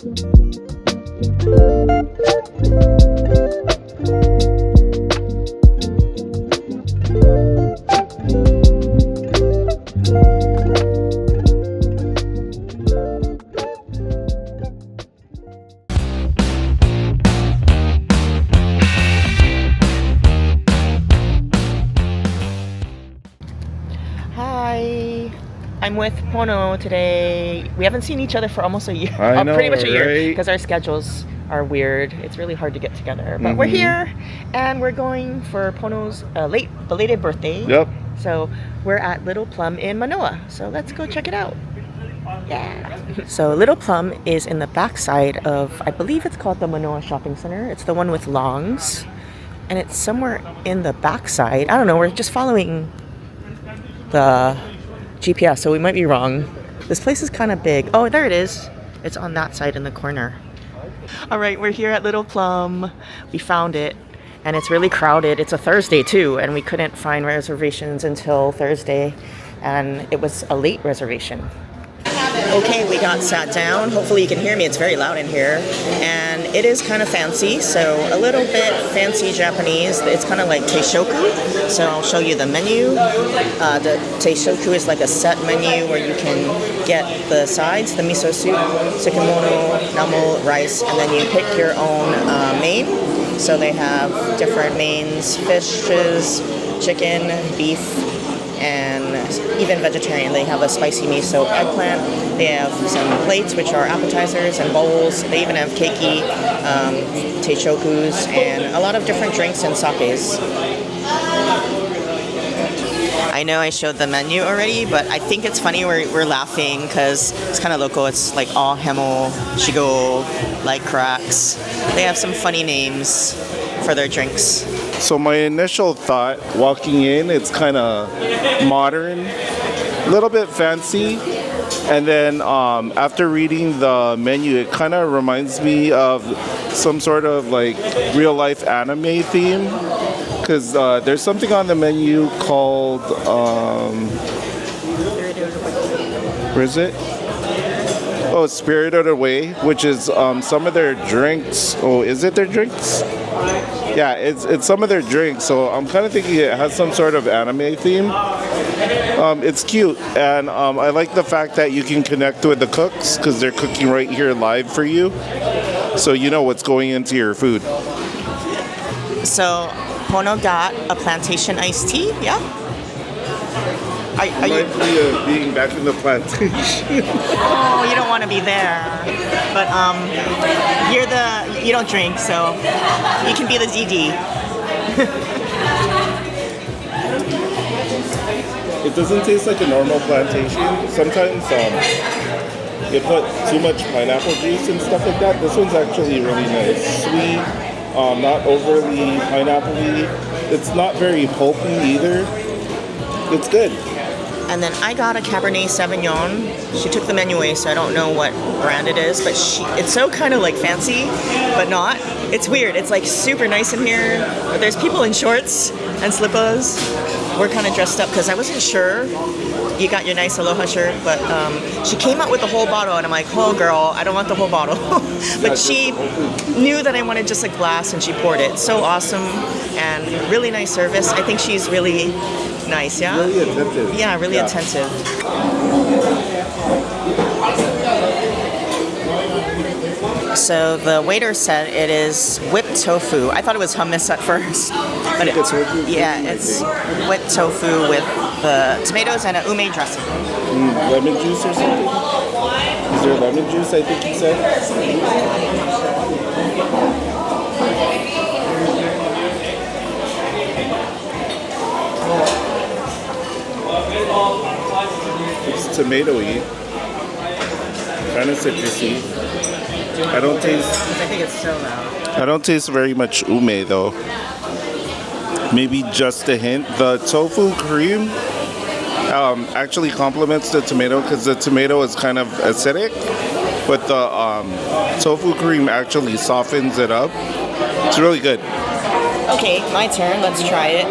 Hi, I'm with Pono today. We haven't seen each other for almost a year. I know, pretty much a year, right? because our schedules are weird. It's really hard to get together. But we're here, and we're going for Pono's belated birthday. Yep. So we're at Little Plum in Manoa. So let's go check it out. Yeah. So Little Plum is in the backside of, I believe it's called the Manoa Shopping Center. It's the one with longs, and it's somewhere in the backside. I don't know. We're just following the GPS, so we might be wrong. This place is kind of big. Oh, there it is. It's on that side in the corner. All right, we're here at Little Plum. We found it, and it's really crowded. It's a Thursday too, and we couldn't find reservations until Thursday, and it was a late reservation. Okay, we got sat down. Hopefully you can hear me. It's very loud in here. And it is kind of fancy, so a little bit fancy Japanese. It's kind of like Teishoku. So I'll show you the menu. The Teishoku is like a set menu where you can get the sides, the miso soup, tsukemono, namo, rice, and then you pick your own main. So they have different mains, fishes, chicken, beef, and even vegetarian. They have a spicy miso eggplant. They have some plates, which are appetizers and bowls. They even have keiki, teishokus, and a lot of different drinks and sakes. I know I showed the menu already, but I think it's funny we're laughing because it's kind of local. It's like all hemo, shigo, like cracks. They have some funny names for their drinks. So my initial thought walking in, it's kind of modern, a little bit fancy. And then after reading the menu, it kind of reminds me of some sort of like real life anime theme. Because there's something on the menu called, where is it? Oh, Spirited Away, which is some of their drinks. Oh, is it their drinks? Yeah, it's some of their drinks, so I'm kind of thinking it has some sort of anime theme. It's cute, and I like the fact that you can connect with the cooks because they're cooking right here live for you, so you know what's going into your food. So, Pono got a plantation iced tea, yeah? Are you being back in the plantation? Oh, you don't want to be there. But you don't drink, so you can be the DD. It doesn't taste like a normal plantation. Sometimes they put too much pineapple juice and stuff like that. This one's actually really nice. Sweet, not overly pineapple-y. It's not very pulpy either. It's good. And then I got a Cabernet Sauvignon. She took the menu away, so I don't know what brand it is, but it's so kind of like fancy, but not. It's weird. It's like super nice in here, but there's people in shorts and slippahs. We're kind of dressed up because I wasn't sure. You got your nice Aloha shirt, but she came out with the whole bottle, and I'm like, oh girl, I don't want the whole bottle. But she knew that I wanted just a glass, and she poured it. So awesome, and really nice service. I think she's really nice, yeah? Really attentive. Yeah, really attentive. So the waiter said it is whipped tofu. I thought it was hummus at first. But it's whipped tofu with the tomatoes and an ume dressing. Lemon juice or something? Is there lemon juice, I think you said? It's tomato-y. Kind of citrusy. I think it's so loud. I don't taste very much ume though. Maybe just a hint. The tofu cream actually complements the tomato because the tomato is kind of acidic, but the tofu cream actually softens it up. It's really good. Okay, my turn. Let's try it.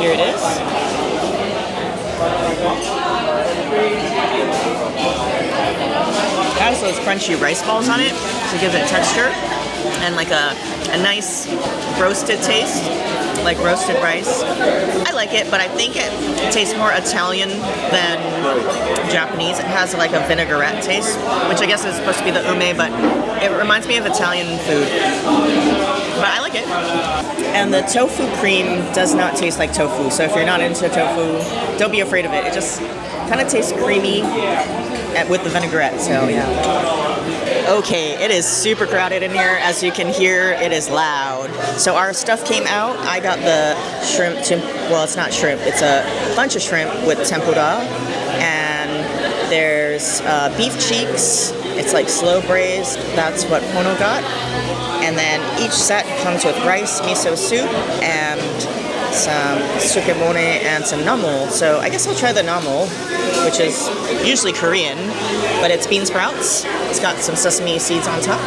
Here it is. has those crunchy rice balls on it to give it texture and like a nice roasted taste, like roasted rice. I like it, but I think it tastes more Italian than Japanese. It has like a vinaigrette taste, which I guess is supposed to be the ume, but it reminds me of Italian food. But I like it. And the tofu cream does not taste like tofu, so if you're not into tofu, don't be afraid of it. It just kind of tastes creamy with the vinaigrette, so yeah. Okay, it is super crowded in here. As you can hear, it is loud. So our stuff came out. I got the shrimp, well, it's not shrimp. It's a bunch of shrimp with tempura. And there's beef cheeks. It's like slow braised. That's what Pono got. And then each set comes with rice, miso soup, and some sukemone and some namul. So I guess I'll try the namul, which is usually Korean, but it's bean sprouts. It's got some sesame seeds on top.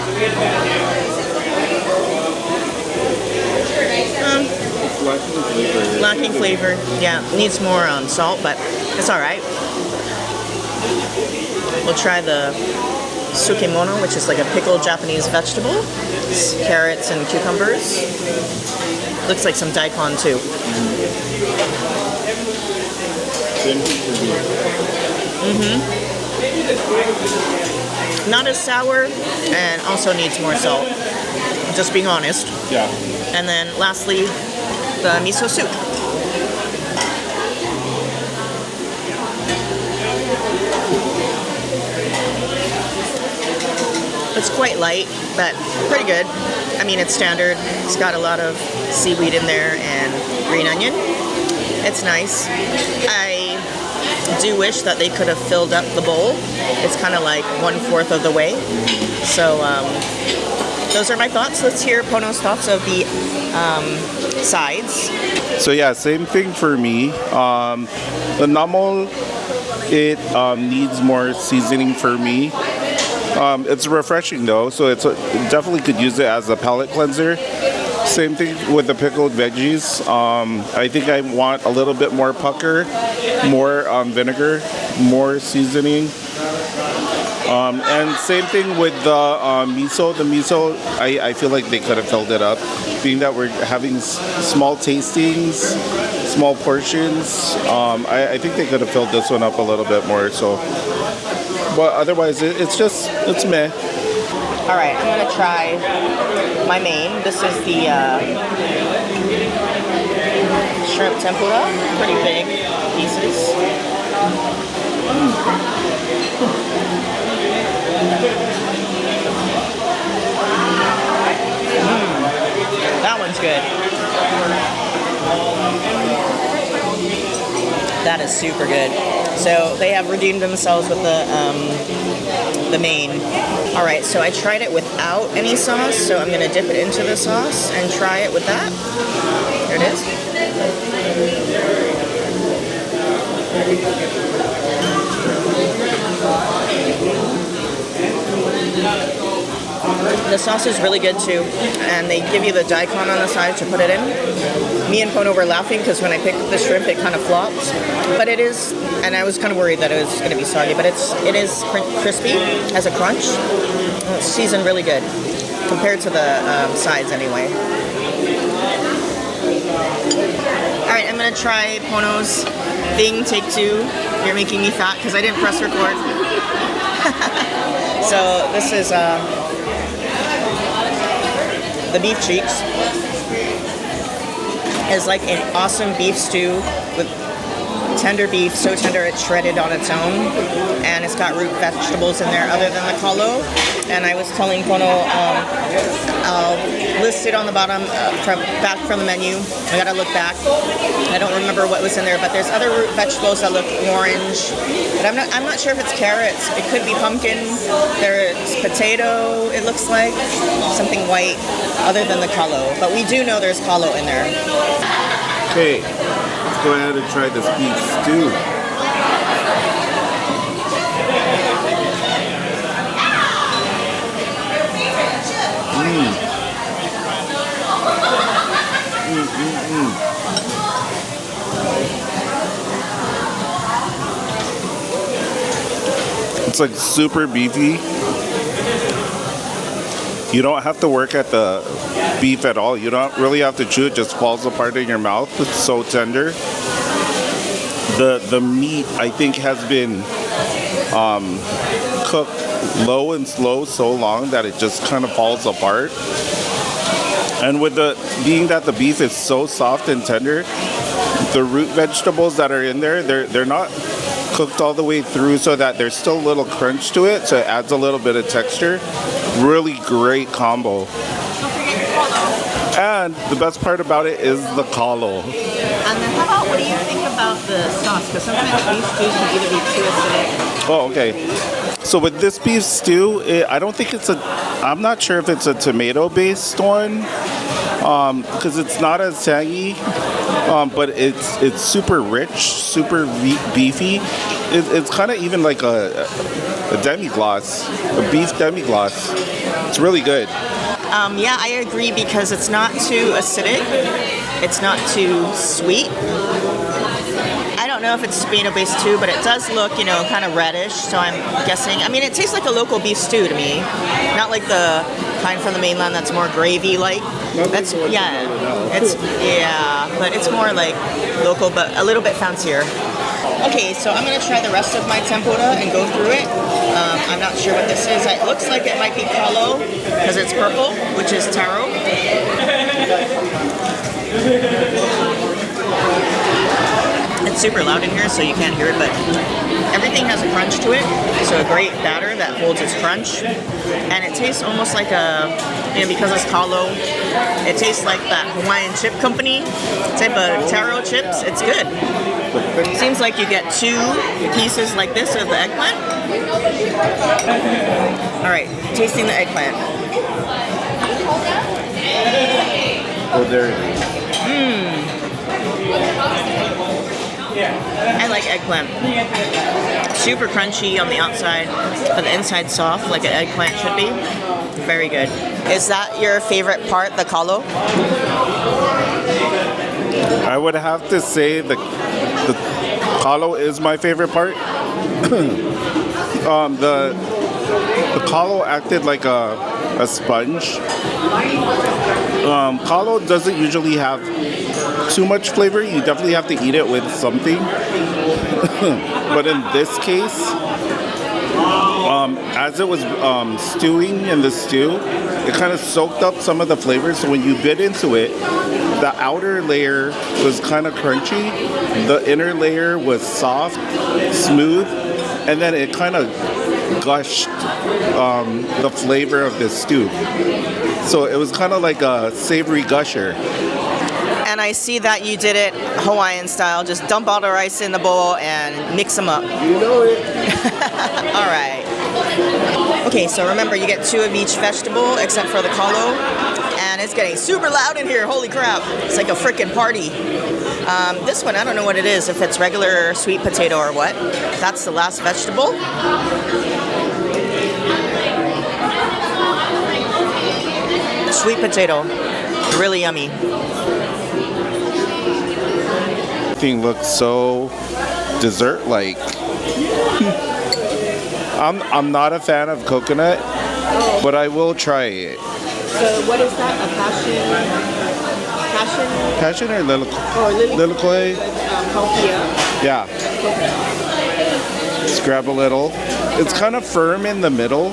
Lacking flavor. Yeah, needs more salt, but it's all right. We'll try the sukemono, which is like a pickled Japanese vegetable. It's carrots and cucumbers. Looks like some daikon too. Not as sour, and also needs more salt. Just being honest. Yeah. And then lastly, the miso soup. It's quite light, but pretty good. I mean, it's standard. It's got a lot of seaweed in there and green onion. It's nice. I do wish that they could have filled up the bowl. It's kind of like 1/4 of the way. So those are my thoughts. Let's hear Pono's thoughts of the sides. So yeah, same thing for me. The namul, it needs more seasoning for me. It's refreshing though, so it definitely could use it as a palate cleanser. Same thing with the pickled veggies. I think I want a little bit more pucker, more vinegar, more seasoning. And same thing with the miso. The miso, I feel like they could have filled it up. Being that we're having small tastings, small portions, I think they could have filled this one up a little bit more. So, but otherwise, it's meh. All right, I'm gonna try my main. This is the shrimp tempura. Pretty big pieces. That one's good. That is super good. So they have redeemed themselves with the main. All right, so I tried it without any sauce, so I'm gonna dip it into the sauce and try it with that. There it is. The sauce is really good too, and they give you the daikon on the side to put it in. Me and Pono were laughing because when I picked up the shrimp, it kind of flops, but it is, and I was kind of worried that it was going to be soggy, but it is crispy, has a crunch. It's seasoned really good compared to the sides anyway. All right, I'm gonna try Pono's thing, take 2. You're making me fat because I didn't press record. So this is the beef cheeks. It's like an awesome beef stew with tender beef, so tender it's shredded on its own, and it's got root vegetables in there other than the kalo. And I was telling Pono, I'll list it on the bottom back from the menu. I gotta look back. I don't remember what was in there, but there's other root vegetables that look orange. But I'm not sure if it's carrots. It could be pumpkin. There's potato. It looks like something white, other than the kalo. But we do know there's kalo in there. Okay, let's go ahead and try this beef stew. It's like super beefy. You don't have to work at the beef at all. You don't really have to chew. It just falls apart in your mouth. It's so tender. The meat, I think, has been cooked low and slow so long that it just kind of falls apart. And with being that the beef is so soft and tender, the root vegetables that are in there, they're not cooked all the way through, so that there's still a little crunch to it, so it adds a little bit of texture. Really great combo. And the best part about it is the kalo. And then how about, what do you think about the sauce? Because sometimes beef stews can either be too acidic. Oh, okay. So with this beef stew, I don't think I'm not sure if it's a tomato-based one, because it's not as tangy, but it's super rich, super beefy. It's kind of even like a demi-glace, a beef demi-glace. It's really good. Yeah, I agree, because it's not too acidic. It's not too sweet. I don't know if it's tomato-based too, but it does look, kind of reddish, so I'm guessing. I mean, it tastes like a local beef stew to me. Not like the kind from the mainland that's more gravy-like. But it's more like local, but a little bit fancier. Okay, so I'm going to try the rest of my tempura and go through it. I'm not sure what this is. It looks like it might be kalo, because it's purple, which is taro. It's super loud in here, so you can't hear it, but everything has a crunch to it. So a great batter that holds its crunch. And it tastes almost like because it's kalo, it tastes like that Hawaiian chip company type of taro chips. It's good. Seems like you get 2 pieces like this of the eggplant. All right, tasting the eggplant. Oh, there it is. I like eggplant. Super crunchy on the outside, but the inside soft, like an eggplant should be. Very good. Is that your favorite part, the kalo? I would have to say the kalo is my favorite part. The kalo acted like a sponge. Kalo doesn't usually have too much flavor. You definitely have to eat it with something. But in this case, as it was stewing in the stew, it kind of soaked up some of the flavors. So when you bit into it, the outer layer was kind of crunchy. The inner layer was soft, smooth, and then it kind of gushed the flavor of the stew. So it was kind of like a savory gusher. And I see that you did it Hawaiian style. Just dump all the rice in the bowl and mix them up. You know it. All right. Okay, so remember, you get 2 of each vegetable except for the kalo. And it's getting super loud in here. Holy crap. It's like a freaking party. This one, I don't know what it is, if it's regular sweet potato or what. That's the last vegetable. Sweet potato. Really yummy. Everything looks so dessert-like. I'm not a fan of coconut, but I will try it. So what is that? A passion? Passion or Lilikoi? lilikoi? Yeah. Just grab a little. It's kind of firm in the middle.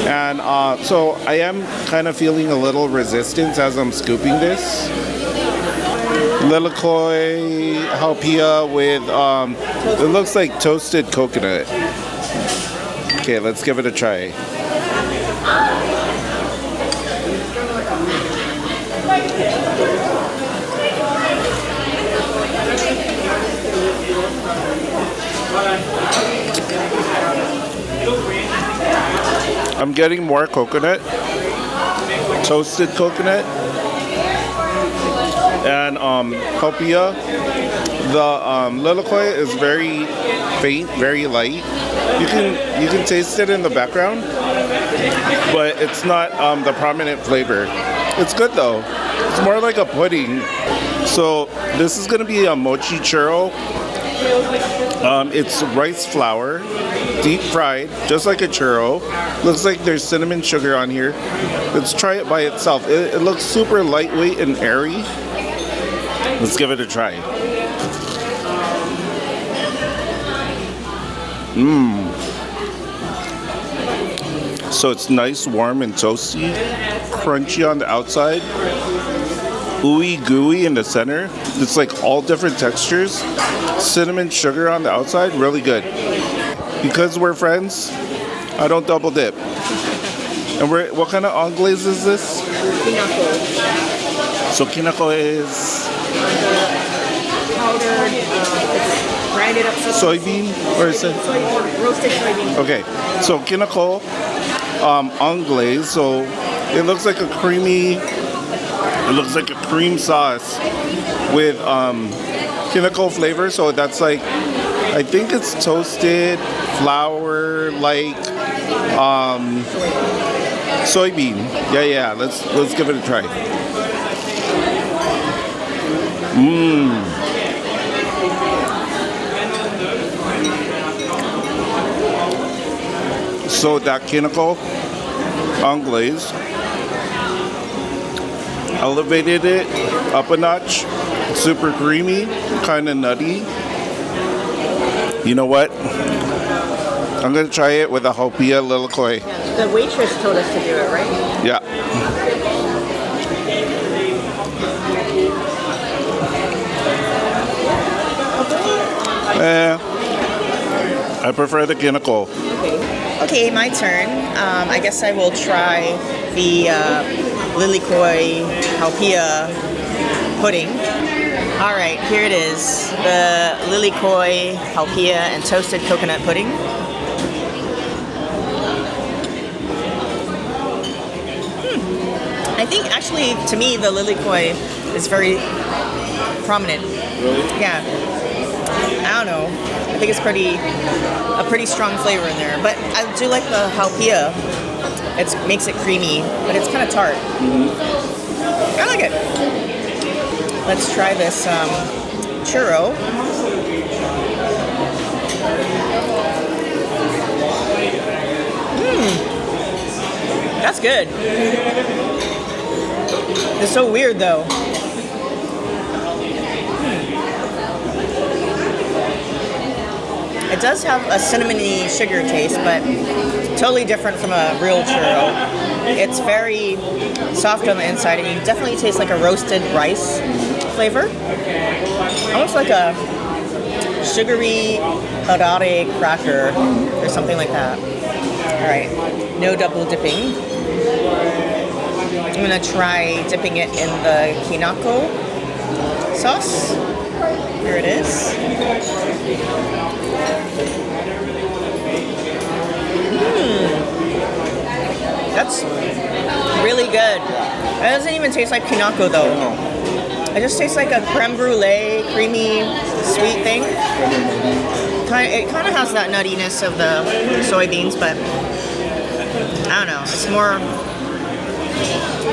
And so I am kind of feeling a little resistance as I'm scooping this. Lilikoi haupia with, it looks like toasted coconut. Okay, let's give it a try. I'm getting more coconut, toasted coconut, and haupia. The lilikoi is very faint, very light. You can taste it in the background, but it's not the prominent flavor. It's good though. It's more like a pudding. So this is gonna be a mochi churro. It's rice flour, deep fried, just like a churro. Looks like there's cinnamon sugar on here. Let's try it by itself. It looks super lightweight and airy. Let's give it a try. So it's nice, warm, and toasty. Crunchy on the outside. Ooey gooey in the center. It's like all different textures. Cinnamon sugar on the outside. Really good. Because we're friends, I don't double dip. And what kind of anglaise is this? Kinako. So kinako is Powdered, it's grinded up soybean, or is it? soybean, roasted soybean. Okay, so kinako anglaise. So it looks like a creamy. It looks like a cream sauce with kinako flavor. So that's like, I think it's toasted flour, like soybean. Yeah. Let's give it a try. So that kinako anglaise elevated it up a notch. Super creamy, kind of nutty. You know what? I'm gonna try it with a hopia lilikoi. The waitress told us to do it, right? Yeah. I prefer the kinako. Okay, my turn. I guess I will try the lilikoi haupia pudding. All right, here it is. The lilikoi haupia and toasted coconut pudding. I think actually, to me, the lilikoi is very prominent. Really? Yeah. I don't know. I think it's a pretty strong flavor in there. But I do like the haupia. It makes it creamy, but it's kind of tart. I like it. Let's try this churro. That's good. It's so weird though. It does have a cinnamony sugar taste, but totally different from a real churro. It's very soft on the inside, and you definitely taste like a roasted rice flavor. Almost like a sugary harare cracker or something like that. All right, no double dipping. I'm gonna try dipping it in the kinako sauce. Here it is. That's really good. It doesn't even taste like kinako though. It just tastes like a creme brulee, creamy, sweet thing. It kind of has that nuttiness of the soybeans, but I don't know. It's more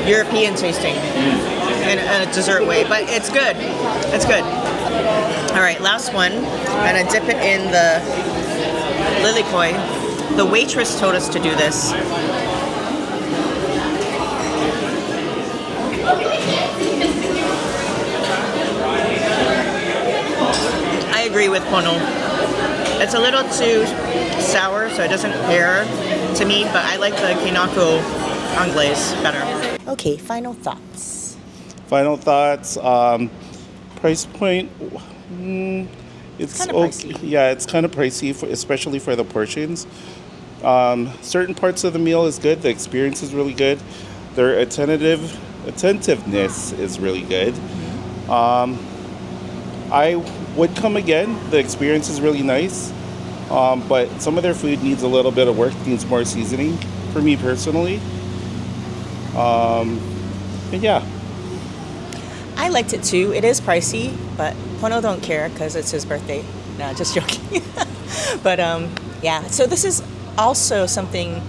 European tasting in a dessert way, but it's good. It's good. All right, last one. I'm gonna dip it in the lilikoi. The waitress told us to do this. I agree with Pono. It's a little too sour, so it doesn't pair to me, but I like the kinako anglaise better. Okay, final thoughts. Final thoughts. Price point. It's kinda okay. pricey. Yeah, it's kind of pricey, especially for the portions. Certain parts of the meal is good. The experience is really good. Their attentiveness is really good. I would come again. The experience is really nice. But some of their food needs a little bit of work, needs more seasoning for me personally. And yeah. I liked it too. It is pricey, but Pono don't care because it's his birthday. No, just joking. But yeah, so this is also something,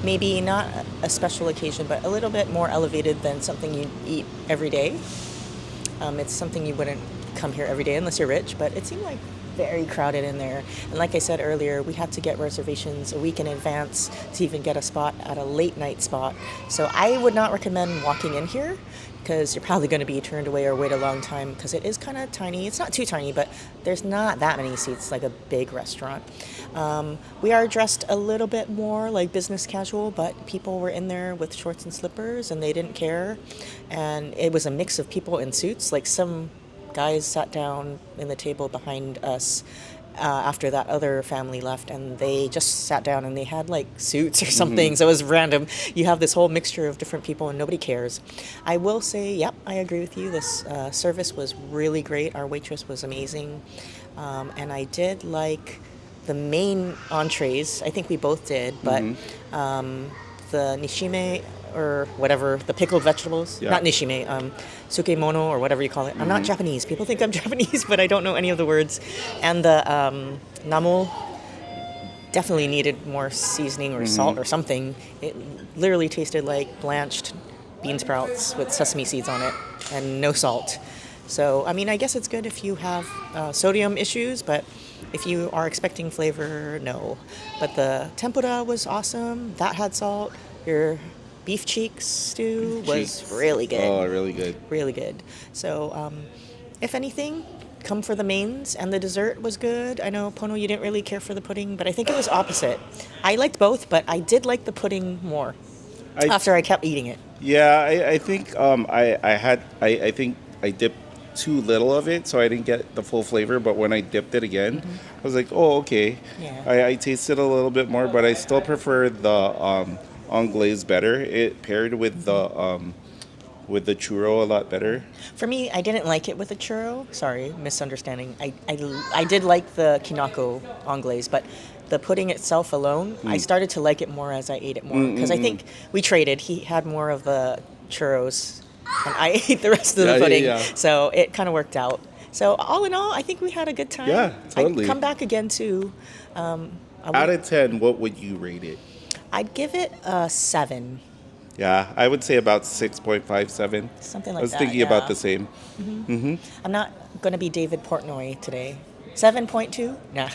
maybe not a special occasion, but a little bit more elevated than something you eat every day. It's something you wouldn't come here every day unless you're rich, but it seemed like very crowded in there. And like I said earlier, we had to get reservations a week in advance to even get a spot at a late night spot. So I would not recommend walking in here because you're probably going to be turned away or wait a long time because it is kind of tiny. It's not too tiny, but there's not that many seats like a big restaurant. We are dressed a little bit more like business casual, but people were in there with shorts and slippers and they didn't care. And it was a mix of people in suits. Like some guys sat down in the table behind us after that other family left, and they just sat down and they had like suits or something. So it was random. You have this whole mixture of different people and nobody cares. I will say, yep, I agree with you. This service was really great. Our waitress was amazing. And I did like the main entrees. I think we both did, but the nishime or whatever, the pickled vegetables, not nishime, sukemono or whatever you call it. I'm not Japanese. People think I'm Japanese, but I don't know any of the words. And the namo definitely needed more seasoning or salt or something. It literally tasted like blanched bean sprouts with sesame seeds on it and no salt. So, I mean, I guess it's good if you have sodium issues, but if you are expecting flavor, no. But the tempura was awesome. That had salt. Your beef cheeks stew was really good. Oh, really good. Really good. So, if anything, come for the mains, and the dessert was good. I know, Pono, you didn't really care for the pudding, but I think it was opposite. I liked both, but I did like the pudding more after I kept eating it. Yeah, I think I think I dipped too little of it, so I didn't get the full flavor. But when I dipped it again, I was like, oh, okay. Yeah. I tasted a little bit more, but I still prefer the anglaise better. It paired with the churro a lot better. For me, I didn't like it with the churro. Sorry, misunderstanding. I did like the kinako anglaise, but the pudding itself alone, I started to like it more as I ate it more. Because I think we traded. He had more of the churros, and I ate the rest of the pudding. Yeah. So it kind of worked out. So all in all, I think we had a good time. Yeah, totally. I'd come back again too. Out of 10, what would you rate it? I'd give it a 7. Yeah, I would say about 6.5, 7. Something like that. I was thinking about the same. I'm not going to be David Portnoy today. 7.2? Nah.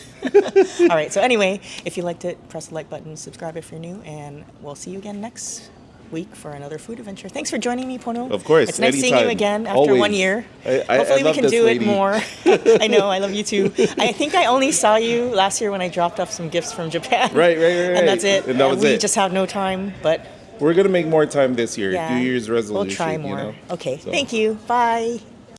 All right, so anyway, if you liked it, press the like button, subscribe if you're new, and we'll see you again next week for another food adventure. Thanks for joining me, Pono. Of course. It's nice seeing you again after Always. 1 year. Hopefully we can do it more. I know, I love you too. I think I only saw you last year when I dropped off some gifts from Japan. Right. And that's it. And that was we just have no time, but... We're going to make more time this year. Yeah, New Year's resolution. We'll try more. You know? Okay, so. Thank you. Bye.